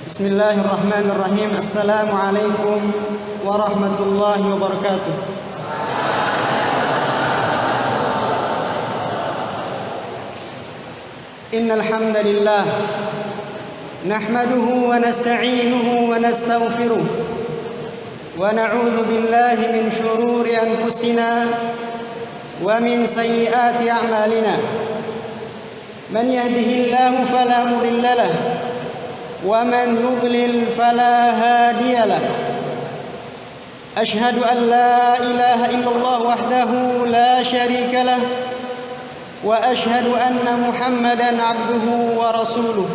Bismillahirrahmanirrahim. Assalamualaikum warahmatullahi wabarakatuh. Innal hamdalillah nahmaduhu wa nasta'inuhu wa nastaghfiruh wa na'udzu billahi min shururi anfusina wa min sayyiati a'malina. Man yahdihillahu fala mudilla lahu ومن يضلل فلا هادي له أشهد أن لا إله إلا الله وحده لا شريك له وأشهد أن محمدا عبده ورسوله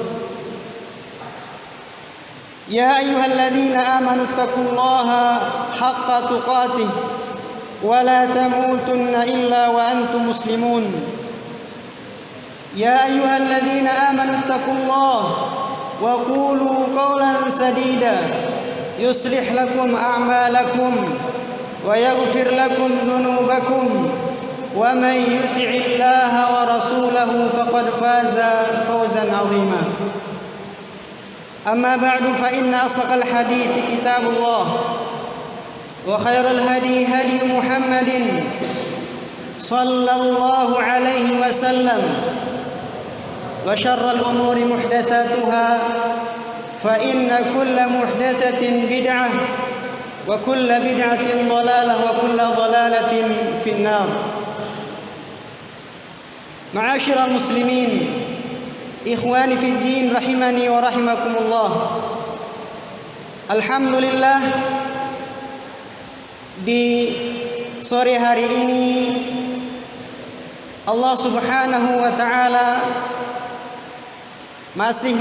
يا أيها الذين آمنوا اتقوا الله حق تقاته ولا تموتن إلا وأنتم مسلمون يا أيها الذين آمنوا اتقوا الله وقولوا قولا سديدا يصلح لكم أعمالكم ويغفر لكم ذنوبكم ومن يطع الله ورسوله فقد فاز فوزا عظيما أما بعد فإن أصدق الحديث كتاب الله وخير الهدي هدي محمد صلى الله عليه وسلم وشر الأمور محدثاتها فإن كل محدثة بدعة وكل بدعة ضلالة وكل ضلالة في النار. معاشر المسلمين إخواني في الدين رحمني ورحمكم الله. Alhamdulillah, di sore hari ini Allah Subhanahu wa taala masih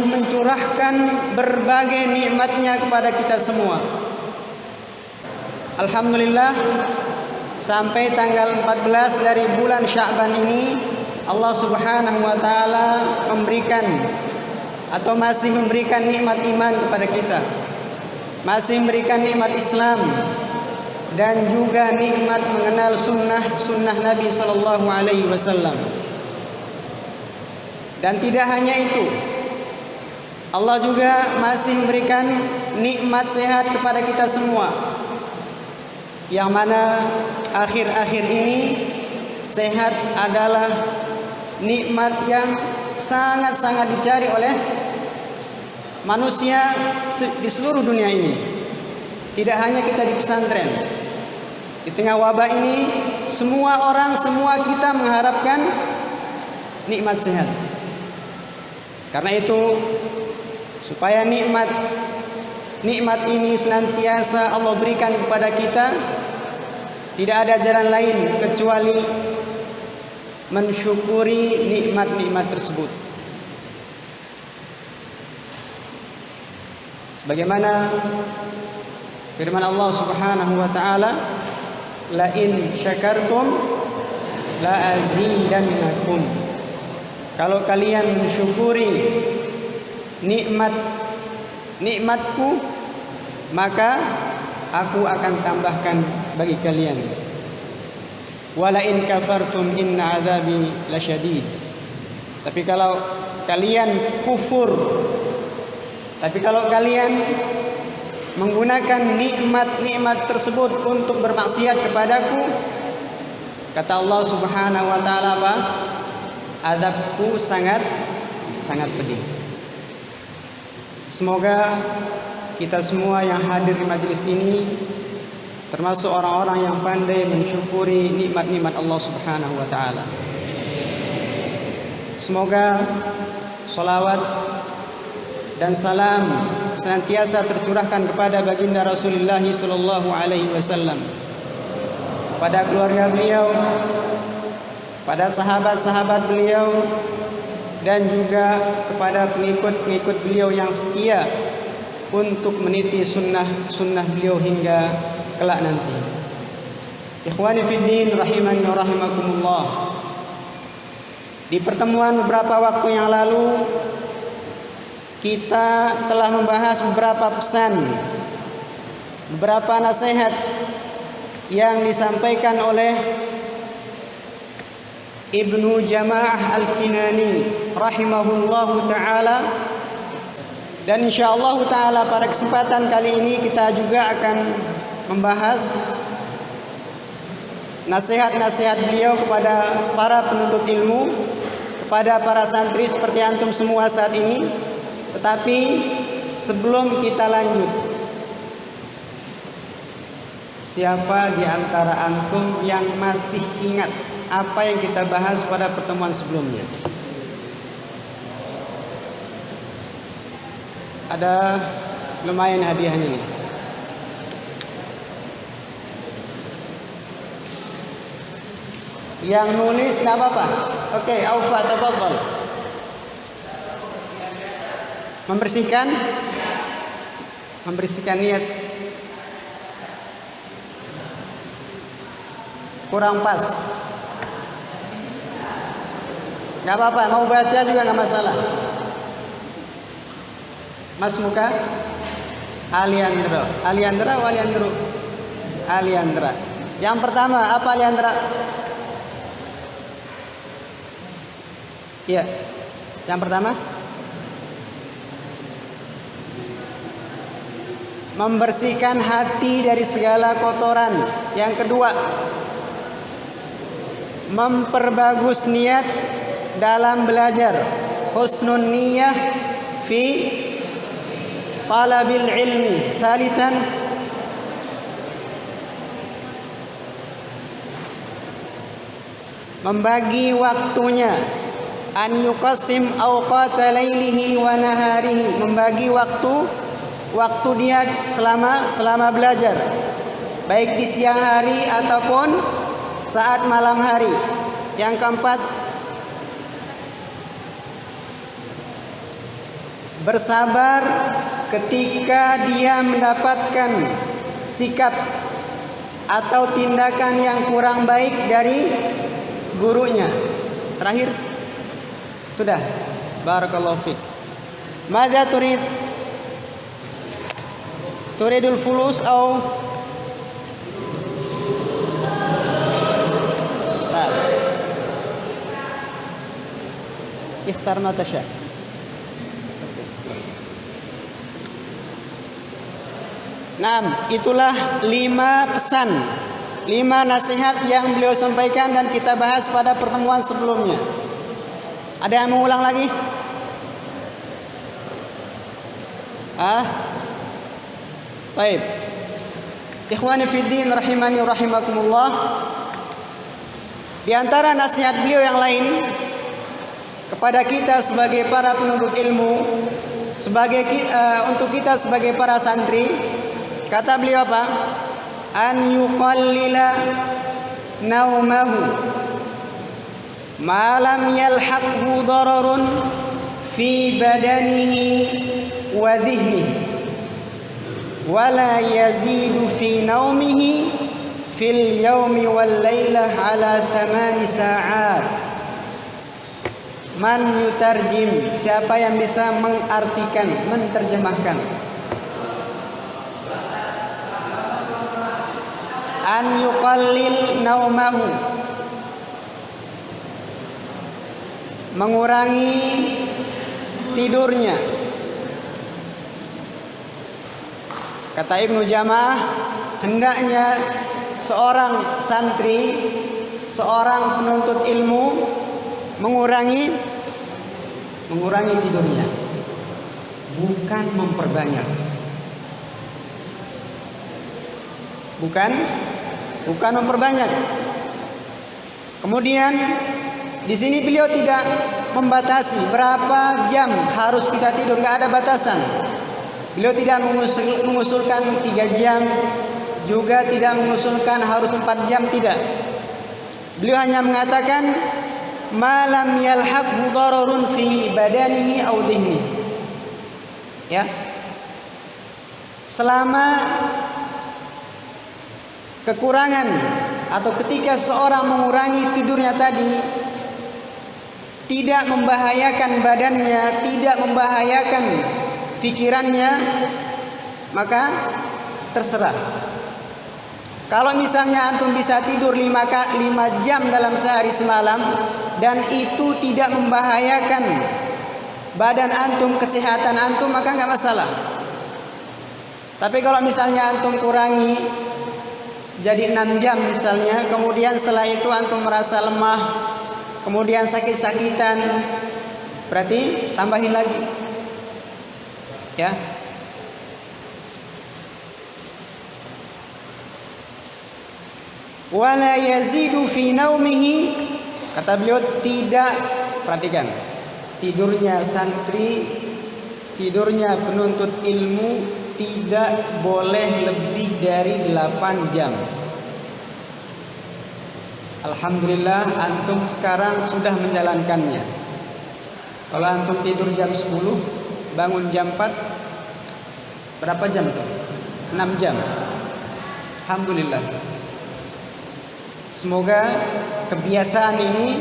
mencurahkan berbagai nikmatnya kepada kita semua. Alhamdulillah, sampai tanggal 14 dari bulan Sya'ban ini Allah Subhanahu wa taala masih memberikan nikmat iman kepada kita, masih memberikan nikmat Islam, dan juga nikmat mengenal sunnah Nabi sallallahu alaihi wasallam. Dan tidak hanya itu, Allah juga masih memberikan nikmat sehat kepada kita semua, yang mana akhir-akhir ini sehat adalah nikmat yang sangat-sangat dicari oleh manusia di seluruh dunia ini. Tidak hanya kita di pesantren. Di tengah wabah ini, semua kita mengharapkan nikmat sehat. Karena itu, supaya nikmat ini senantiasa Allah berikan kepada kita, tidak ada jalan lain kecuali mensyukuri nikmat-nikmat tersebut. Sebagaimana firman Allah Subhanahu wa taala, la in syakartum la azidannakum. Kalau kalian mensyukuri nikmatku, maka aku akan tambahkan bagi kalian. Wala in kafartum inna azabi lasyadid. Tapi kalau kalian menggunakan nikmat tersebut untuk bermaksiat kepadaku, kata Allah Subhanahu wa taala, azabku sangat pedih. Semoga kita semua yang hadir di majelis ini termasuk orang-orang yang pandai mensyukuri nikmat-nikmat Allah Subhanahu wa taala. Semoga salawat dan salam senantiasa tercurahkan kepada baginda Rasulullah sallallahu alaihi wasallam, pada keluarga beliau, pada sahabat-sahabat beliau, dan juga kepada pengikut-pengikut beliau yang setia untuk meniti sunnah beliau hingga kelak nanti. Ikhwani fid din rahimani wa rahimakumullah. Di pertemuan beberapa waktu yang lalu, kita telah membahas beberapa pesan, beberapa nasihat yang disampaikan oleh Ibnu Jamaah Al-Kinani rahimahullahu taala. Dan insyaallah taala pada kesempatan kali ini kita juga akan membahas nasihat-nasihat beliau kepada para penuntut ilmu, kepada para santri seperti antum semua saat ini. Tetapi sebelum kita lanjut, siapa di antara antum yang masih ingat apa yang kita bahas pada pertemuan sebelumnya? Ada lumayan hadiahnya nih. Yang nulis nggak apa-apa. Oke, Aufa, tafadhal. Membersihkan niat. Kurang pas. Nggak apa-apa, mau baca juga nggak masalah. Mas Muka, Aliandra. Yang pertama apa Aliandra? Iya. Yang pertama membersihkan hati dari segala kotoran. Yang kedua memperbagus niat dalam belajar. Husnun niyah fi talabil ilmi. Thalithan membagi waktunya. An yuqassim awqata lailihi wa naharihi. Membagi waktu dia selama belajar, baik di siang hari ataupun saat malam hari. Yang keempat, bersabar ketika dia mendapatkan sikap atau tindakan yang kurang baik dari gurunya. Terakhir, sudah. Barakallahu fiik. Mada turid? Turidul fulus atau ikhtar ma tasha. Nah, itulah 5 pesan, 5 nasihat yang beliau sampaikan dan kita bahas pada pertemuan sebelumnya. Ada yang mau ulang lagi? Baik. Ikhwani fi din rahimani rahimakumullah. Di antara nasihat beliau yang lain kepada kita sebagai para penuntut ilmu, untuk kita sebagai para santri, kata beliau apa? An yuqallila naumahu ma lam yalhaqhu dararun fi badanihi wa dhihnihi wa la yazidu fi naumihi fil yaumi wal lailah ala 8 sa'at. Man yutarjim, siapa yang bisa mengartikan, menerjemahkan? An yuqallil naumahu, mengurangi tidurnya. Kata Ibnu Jamaah, hendaknya seorang santri, seorang penuntut ilmu mengurangi tidurnya, bukan memperbanyak. Bukan memperbanyak. Kemudian di sini beliau tidak membatasi berapa jam harus kita tidur, nggak ada batasan. Beliau tidak mengusulkan 3 jam, juga tidak mengusulkan harus 4 jam, tidak. Beliau hanya mengatakan malam yalhaqhu dararun fi badanihi aw dhihni. Ya. Selama kekurangan atau ketika seorang mengurangi tidurnya tadi tidak membahayakan badannya, tidak membahayakan pikirannya, maka terserah. Kalau misalnya antum bisa tidur 5 jam dalam sehari semalam dan itu tidak membahayakan badan antum, kesehatan antum, maka nggak masalah. Tapi kalau misalnya antum kurangi jadi 6 jam misalnya, kemudian setelah itu antum merasa lemah, kemudian sakit-sakitan, berarti tambahin lagi. Ya. Wala yazidu fi naumihi, kata beliau tidak, perhatikan, tidurnya santri, tidurnya penuntut ilmu tidak boleh lebih dari 8 jam. Alhamdulillah antum sekarang sudah menjalankannya. Kalau antum tidur jam 10, bangun jam 4, berapa jam itu? 6 jam. Alhamdulillah. Semoga kebiasaan ini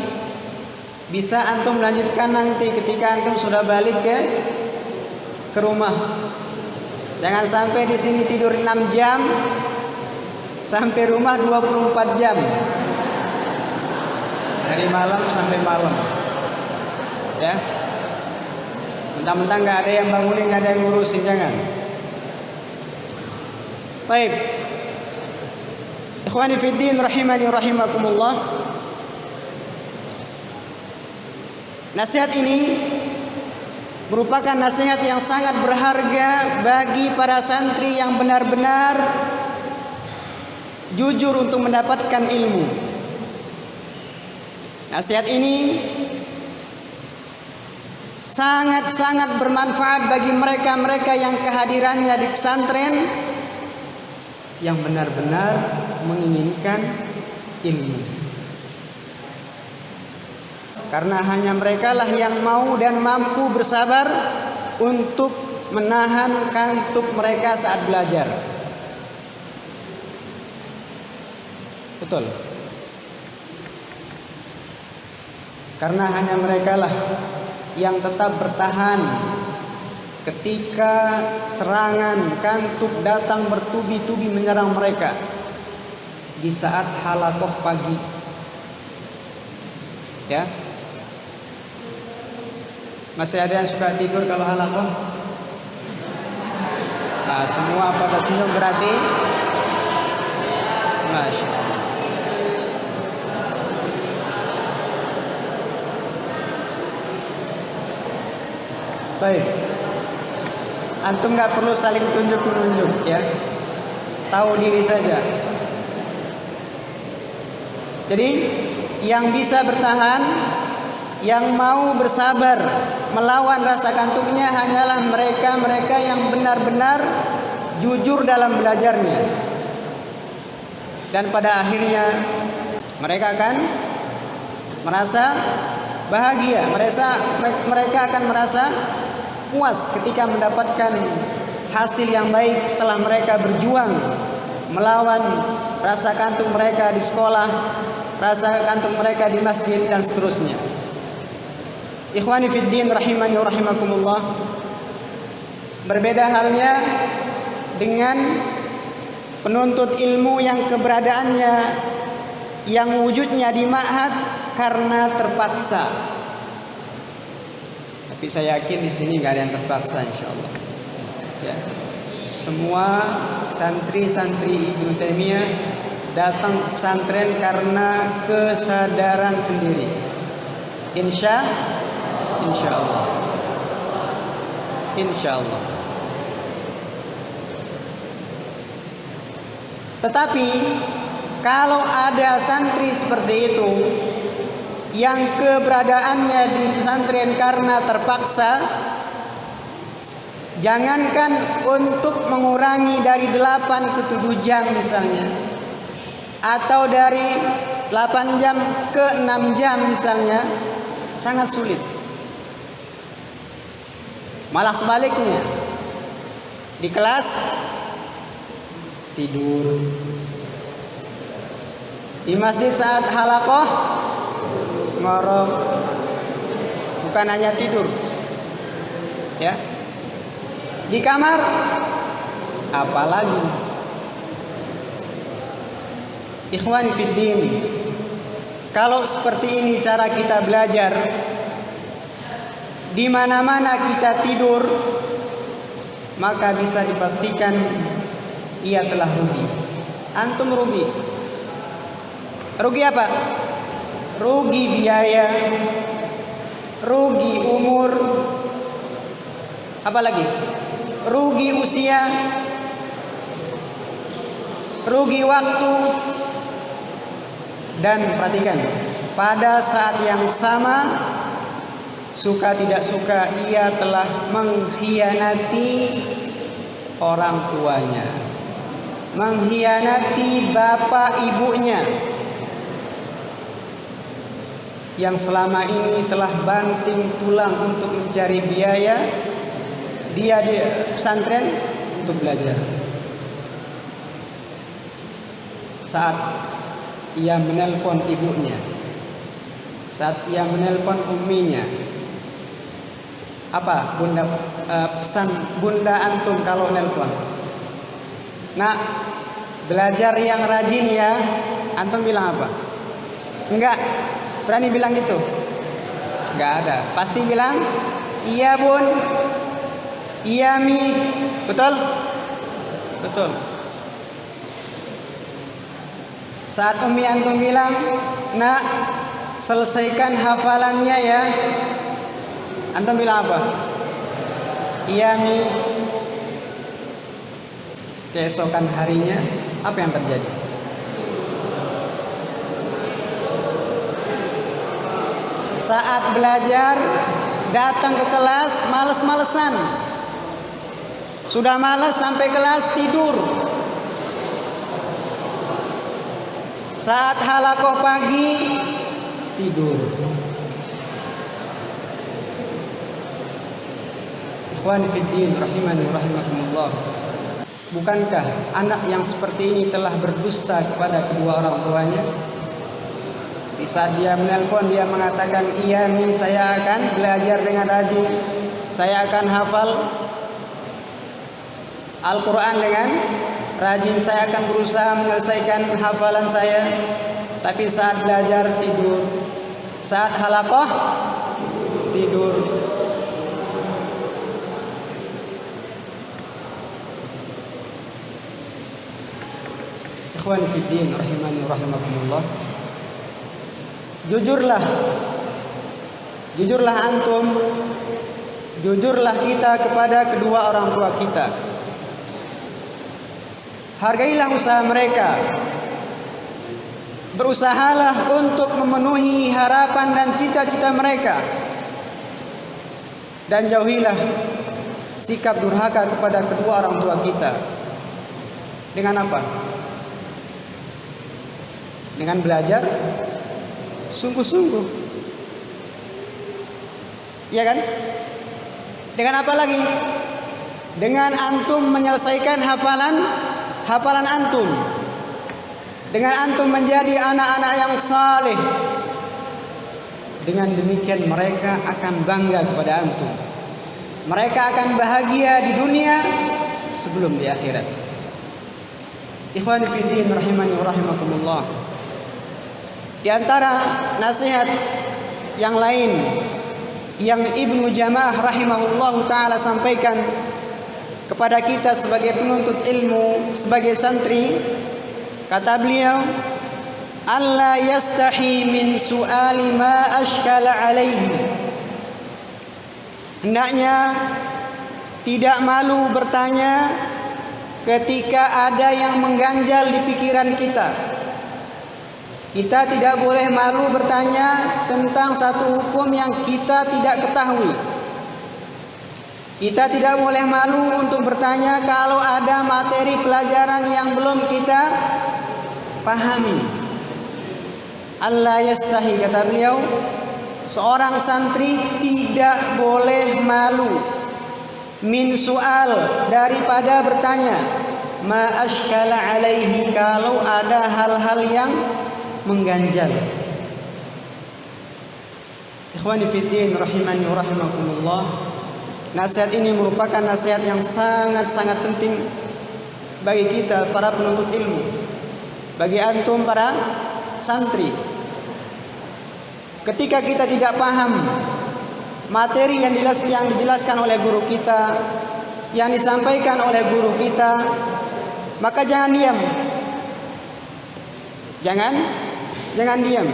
bisa antum lanjutkan nanti ketika antum sudah balik ke rumah. Jangan sampai di sini tidur 6 jam, sampai rumah 24 jam. Dari malam sampai malam. Ya. Mentang-mentang nggak ada yang bangunin, nggak ada yang ngurusin, jangan. Baik. Ikhwani fiddin rahimani rahimakumullah. Nasihat ini merupakan nasihat yang sangat berharga bagi para santri yang benar-benar jujur untuk mendapatkan ilmu. Nasihat ini sangat-sangat bermanfaat bagi mereka-mereka yang kehadirannya di pesantren yang benar-benar menginginkan ilmu. Karena hanya mereka lah yang mau dan mampu bersabar untuk menahan kantuk mereka saat belajar. Betul. Karena hanya mereka lah yang tetap bertahan ketika serangan kantuk datang bertubi-tubi menyerang mereka di saat halaqah pagi. Ya. Masih ada yang suka tidur kalau halaqah? Nah, semua pada senyum berarti Masya Allah. Baik. Antum nggak perlu saling tunjuk-menunjuk, ya. Tahu diri saja. Jadi yang bisa bertahan, yang mau bersabar melawan rasa kantuknya hanyalah mereka-mereka yang benar-benar jujur dalam belajarnya. Dan pada akhirnya mereka akan merasa bahagia, mereka akan merasa puas ketika mendapatkan hasil yang baik setelah mereka berjuang melawan rasa kantuk mereka di sekolah, rasa kantuk mereka di masjid dan seterusnya. Ikhwani fiddin rahimani wa rahimakumullah. Berbeda halnya dengan penuntut ilmu yang keberadaannya, yang wujudnya di ma'had karena terpaksa. Tapi saya yakin di sini nggak ada yang terpaksa, insyaallah. Ya. Semua santri-santri Ibnu Taimiyah datang ke pesantren karena kesadaran sendiri. Insyaallah. Insyaallah. Tetapi kalau ada santri seperti itu yang keberadaannya di pesantren karena terpaksa, jangankan untuk mengurangi dari 8 ke 7 jam misalnya, atau dari 8 jam ke 6 jam misalnya, sangat sulit. Malah sebaliknya, di kelas tidur, di masjid saat halaqah ngorok, bukan hanya tidur, ya. Di kamar apalagi. Ikhwani fiddin, kalau seperti ini cara kita belajar, di mana-mana kita tidur, maka bisa dipastikan ia telah rugi. Antum rugi. Rugi apa? Rugi biaya, rugi umur, apalagi? Rugi usia, rugi waktu. Dan perhatikan, pada saat yang sama, suka tidak suka, ia telah mengkhianati orang tuanya, mengkhianati bapak ibunya yang selama ini telah banting tulang untuk mencari biaya dia di pesantren untuk belajar. Saat ia menelpon ibunya, saat ia menelpon umminya, apa bunda pesan bunda antum kalau nelpon? Nak, belajar yang rajin ya. Antum bilang apa? Enggak. Berani bilang gitu? Enggak ada. Pasti bilang iya bun, iya mi. Betul? Betul. Saat umi antum bilang, nak, selesaikan hafalannya ya, antum bilang apa? Iya mi. Keesokan harinya apa yang terjadi? Saat belajar, datang ke kelas males-malesan. Sudah malas sampai kelas tidur. Saat halakoh pagi, tidur. Ikhwan fiddin rahimani rahimakumullah. Bukankah anak yang seperti ini telah berdusta kepada kedua orang tuanya? Di saat dia menelpon, dia mengatakan, iya mi, saya akan belajar dengan rajin, saya akan hafal Al-Quran dengan rajin, saya akan berusaha menyelesaikan hafalan saya. Tapi saat belajar tidur, saat halaqah tidur. Ikhwan fiddin rahimani rahimakumullah. Jujurlah antum, jujurlah kita kepada kedua orang tua kita. Hargailah usaha mereka. Berusahalah untuk memenuhi harapan dan cita-cita mereka. Dan jauhilah sikap durhaka kepada kedua orang tua kita. Dengan apa? Dengan belajar sungguh-sungguh. Iya kan? Dengan apa lagi? Dengan antum menyelesaikan hafalan antum. Dengan antum menjadi anak-anak yang saleh. Dengan demikian mereka akan bangga kepada antum. Mereka akan bahagia di dunia sebelum di akhirat. Ikhwani fiddin rahimani wa rahimakumullah. Di antara nasihat yang lain yang Ibnu Jamah rahimahullah ta'ala sampaikan kepada kita sebagai penuntut ilmu, sebagai santri, kata beliau, alla yastahi min su'ali ma ashkala alaihi. Hendaknya tidak malu bertanya ketika ada yang mengganjal di pikiran kita. Kita tidak boleh malu bertanya tentang satu hukum yang kita tidak ketahui. Kita tidak boleh malu untuk bertanya kalau ada materi pelajaran yang belum kita pahami. Allah yastahi, kata beliau, seorang santri tidak boleh malu min su'al, daripada bertanya ma ashkala alaihi, kalau ada hal-hal yang mengganjal. Ikhwani fiddin rahimani wa rahimakumullah. Nasihat ini merupakan nasihat yang sangat-sangat penting bagi kita para penuntut ilmu. bagi antum para santri. Ketika kita tidak paham materi yang dijelaskan oleh guru kita, yang disampaikan oleh guru kita, maka jangan diam. Jangan diam.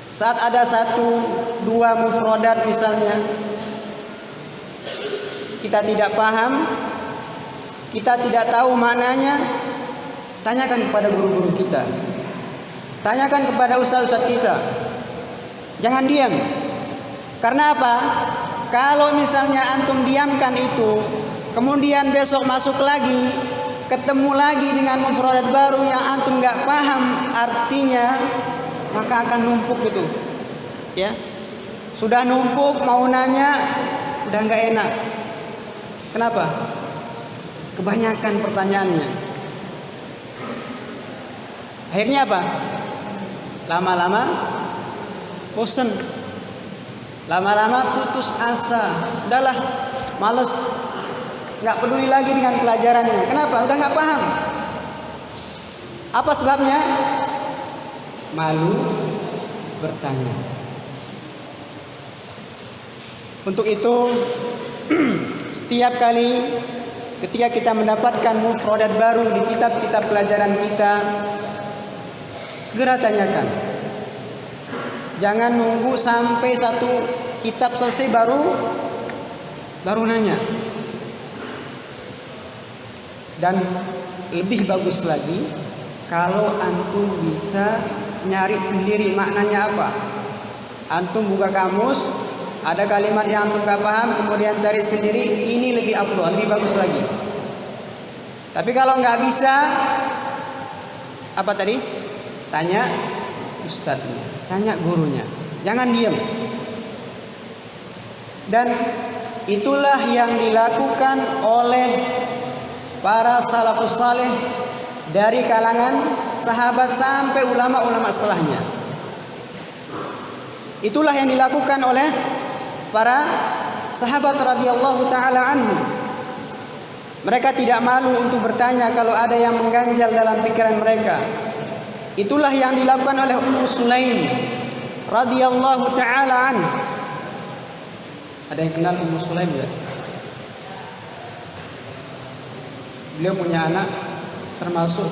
Saat ada 1, 2 mufradat misalnya, kita tidak paham, kita tidak tahu maknanya, tanyakan kepada guru-guru kita. Tanyakan kepada ustaz-ustaz kita. Jangan diam. Karena apa? Kalau misalnya antum diamkan itu, kemudian besok masuk lagi, ketemu lagi dengan mufradat baru yang antum nggak paham artinya, maka akan numpuk gitu. Ya. Sudah numpuk, mau nanya udah nggak enak. Kenapa? Kebanyakan pertanyaannya. Akhirnya apa? Lama-lama bosan, lama-lama putus asa, udahlah males, nggak peduli lagi dengan pelajarannya. Kenapa? Udah nggak paham. Apa sebabnya? Malu bertanya. Untuk itu setiap kali ketika kita mendapatkan mufradat baru di kitab-kitab pelajaran kita, segera tanyakan. Jangan nunggu sampai satu kitab selesai baru nanya. Dan lebih bagus lagi kalau antum bisa nyari sendiri maknanya apa. Antum buka kamus, ada kalimat yang antum gak paham, kemudian cari sendiri, ini lebih afdal, lebih bagus lagi. Tapi kalau nggak bisa, apa tadi? Tanya ustadznya, tanya gurunya, jangan diam. Dan itulah yang dilakukan oleh para salafus saleh dari kalangan sahabat sampai ulama-ulama setelahnya. Itulah yang dilakukan oleh para sahabat radhiyallahu taala anhu. Mereka tidak malu untuk bertanya kalau ada yang mengganjal dalam pikiran mereka. Itulah yang dilakukan oleh Ummu Sulaim radhiyallahu taala anha. Ada yang kenal Ummu Sulaim ya? Beliau punya anak, termasuk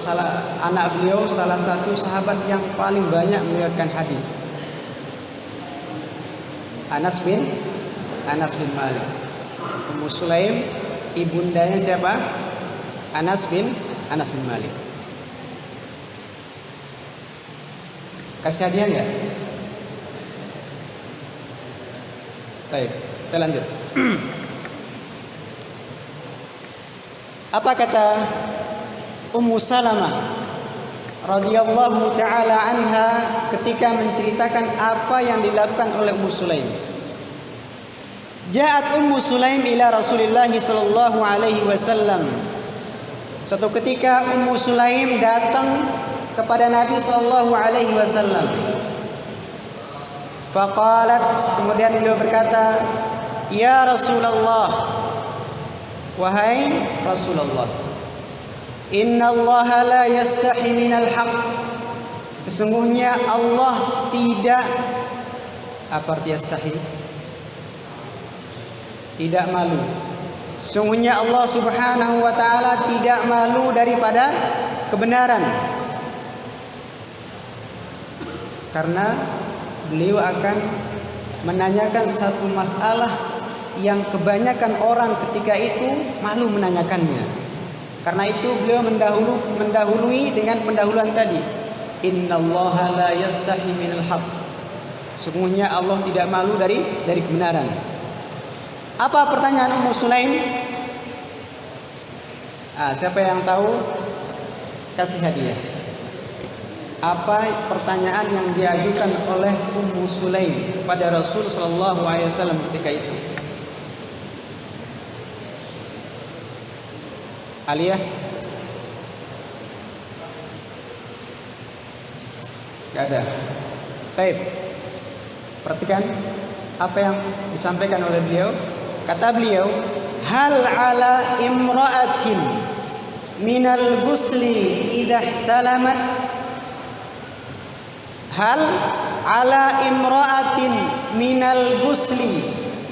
anak beliau salah satu sahabat yang paling banyak meriwayatkan hadis. Anas bin Malik. Ummu Sulaim ibundanya siapa? Anas bin Malik. Kasih hadiah enggak? Baik, kita lanjut. Apa kata Ummu Salamah radhiyallahu taala anha ketika menceritakan apa yang dilakukan oleh Ummu Sulaim? Ja'at Ummu Sulaim ila Rasulillah sallallahu alaihi wasallam. Suatu ketika Ummu Sulaim datang kepada Nabi sallallahu alaihi wasallam. Faqalat, kemudian beliau berkata, "Ya Rasulullah, wahai Rasulullah, Inna Allah la yastahi minal haq." Sesungguhnya Allah tidak, apa arti yastahi? Tidak malu. Sesungguhnya Allah Subhanahu wa taala tidak malu daripada kebenaran. Karena beliau akan menanyakan satu masalah yang kebanyakan orang ketika itu malu menanyakannya. Karena itu beliau mendahului dengan pendahuluan tadi. Innallaha la yastahi minal haq. Sesungguhnya Allah tidak malu dari kebenaran. Apa pertanyaan Ummu Sulaim? Siapa yang tahu kasih hadiah. Apa pertanyaan yang diajukan oleh Ummu Sulaim kepada Rasul sallallahu alaihi wasallam ketika itu? Aliyah? Gak ada. Baik. Perhatikan apa yang disampaikan oleh beliau. Kata beliau, hal ala imra'atin minal ghusli idza ihtalamat. Hal ala imra'atin minal ghusli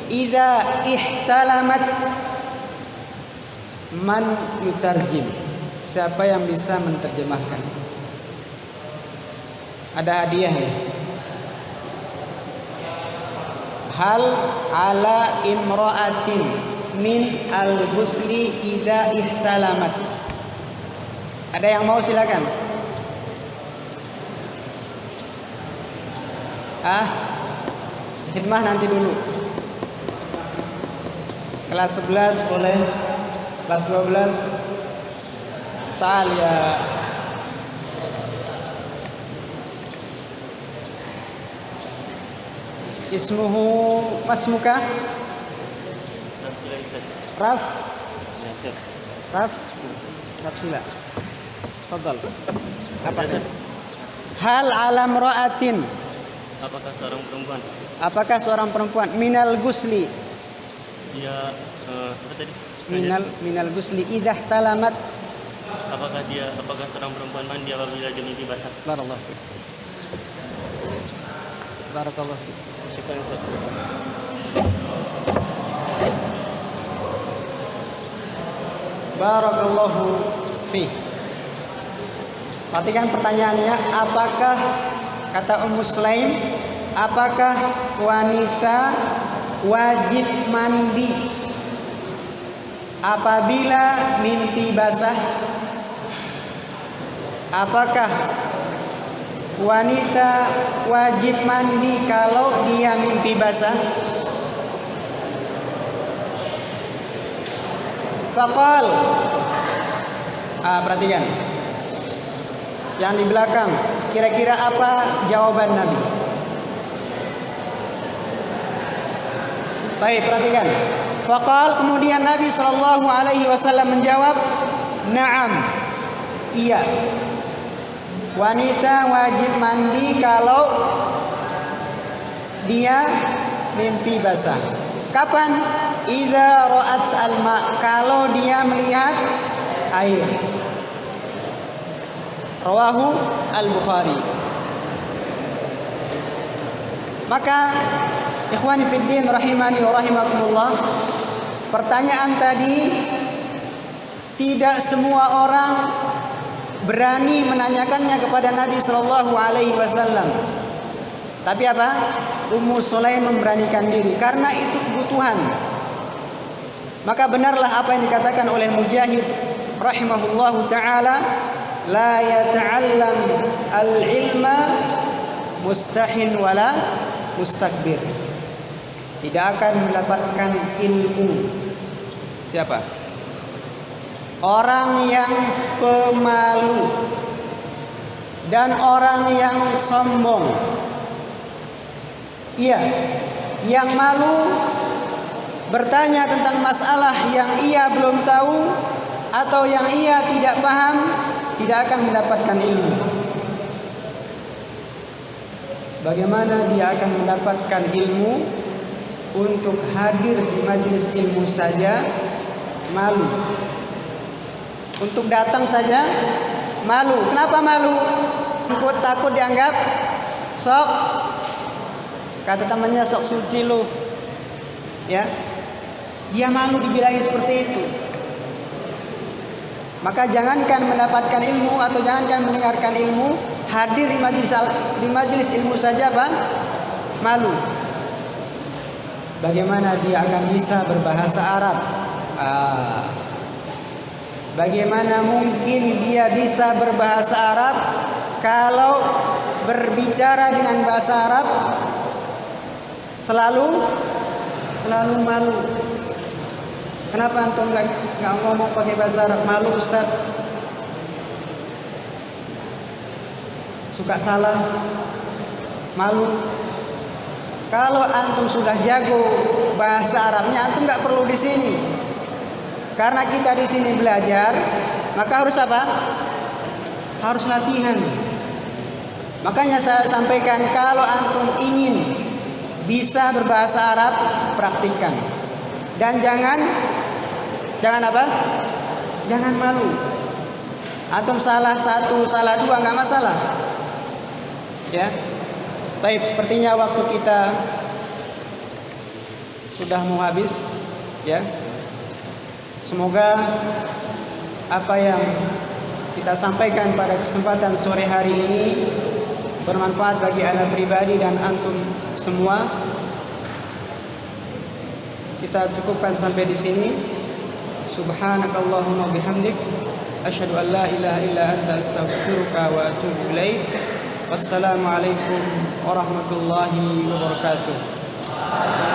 idza ihtalamat. Man yutarjim. Siapa yang bisa menerjemahkan? Ada hadiah ya. Hal ala imra'atin min al-ghusli idza ihtalamat. Ada yang mau silakan? Khidmah nanti dulu. Kelas 11 boleh, kelas 12 ta'al ya. Ismuhu masmuka? Raf? Raf? Rafsila. Fadal. Apa? Hal alam ra'atin. Apakah seorang perempuan? Apakah seorang perempuan minal ghusli? Dia apa tadi? Minal ghusli idza talamat. Apakah seorang perempuan mandi apabila dia mimpi basah? Barakallahu fiik. Barakallahu fiik. Syukran Ustaz. Barakallahu fiik. Perhatikan pertanyaannya, apakah kata Ummu Sulaim, apakah wanita wajib mandi apabila mimpi basah? Apakah wanita wajib mandi kalau dia mimpi basah? Faqal. Perhatikan. Yang di belakang, kira-kira apa jawaban Nabi? Baik, perhatikan. Faqal, kemudian Nabi SAW menjawab, "Na'am." Iya. Wanita wajib mandi kalau dia mimpi basah. Kapan? Idza ra'at al-ma, kalau dia melihat air. Rawahu al-Bukhari. Maka ikhwani fiddin rahimani wa rahimakumullah, pertanyaan tadi tidak semua orang berani menanyakannya kepada Nabi sallallahu alaihi wasallam. Tapi apa? Ummu Sulaim memberanikan diri karena itu kebutuhan. Maka benarlah apa yang dikatakan oleh Mujahid rahimahullahu taala, la yata'allam al-ilma mustahin wala mustakbir. Tidak akan mendapatkan ilmu siapa? Orang yang pemalu dan orang yang sombong. Iya, yang malu bertanya tentang masalah yang ia belum tahu atau yang ia tidak paham, tidak akan mendapatkan ilmu. Bagaimana dia akan mendapatkan ilmu? Untuk hadir di majelis ilmu saja malu. Untuk datang saja malu. Kenapa malu? Takut dianggap sok. Kata temannya, sok suci lu. Ya. Dia malu dibilangin seperti itu. Maka jangankan mendapatkan ilmu atau jangankan mendengarkan ilmu, hadir di majelis ilmu saja Bang, malu. Bagaimana dia akan bisa berbahasa Arab? Bagaimana mungkin dia bisa berbahasa Arab kalau berbicara dengan bahasa Arab selalu malu? Kenapa antum nggak ngomong pakai bahasa Arab? Malu Ustaz? Suka salah? Malu? Kalau antum sudah jago bahasa Arabnya, antum nggak perlu di sini. Karena kita di sini belajar, maka harus apa? Harus latihan. Makanya saya sampaikan, kalau antum ingin bisa berbahasa Arab, praktikkan. Dan jangan apa? Jangan malu. Antum salah satu, salah dua nggak masalah. Ya. Baik, sepertinya waktu kita sudah mau habis, ya. Semoga apa yang kita sampaikan pada kesempatan sore hari ini bermanfaat bagi ana pribadi dan antum semua. Kita cukupkan sampai di sini. Subhanakallahumma bihamdik asyhadu an la ilaha illa anta astaghfiruka wa atubu ilaik. Wassalamualaikum warahmatullahi wabarakatuh.